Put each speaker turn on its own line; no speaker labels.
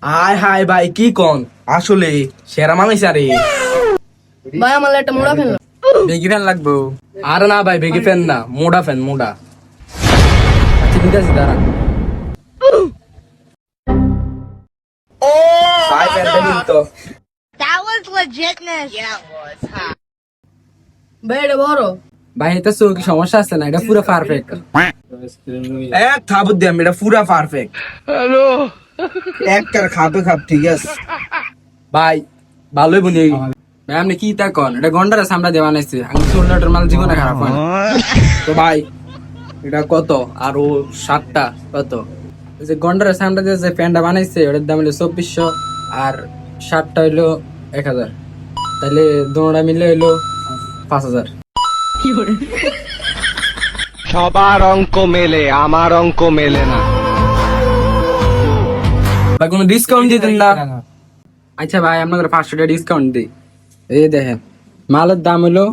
আয় হায় ভাই কি কোন আসলে সেরা মামিস আরে
ভাই আমার একটা মোড়া ফেলল।
বেগি ফ্যান লাগবো।
আর না ভাই বেগে ফ্যান না মোডা ফ্যান মোডা।
আচ্ছা ঠিক আছে দাঁড়ান।
ভাই ফ্যানটা নিন তো।
That was legitness. Yeah, it was. Huh?
ভাই এটা বড়।
ভাই এটা কি সমস্যা আছে না, এটা পুরো পারফেক্ট।
এক খাবো দিয়াম এটা পুরা পারফেক্ট। হ্যালো এক কার খাবে খাব ঠিক আছে ভাই ভালোই বনি।
ভাই আপনি কি তা কন, এটা গন্ডারে সামরা দিয়ে বানাইছে, আমি চুলটার মাল জীবনে খারাপ হয় না।
তো ভাই এটা কত আরো 7টা কত
ওই যে গন্ডারে সামরা দিয়ে যে প্যান্টটা বানাইছে ওটার দাম হলো 2400 আর শার্টটা হইলো 1000, তাহলে দুটোটা মিলে হইলো 5000।
সবার অঙ্ক মেলে, আমার অঙ্ক মেলে না।
ভাই কোনো ডিসকাউন্ট দিতেন না?
আচ্ছা ভাই আপনাদের 500 টাকা ডিসকাউন্ট দিই। এই দেখেন মালের দাম হলো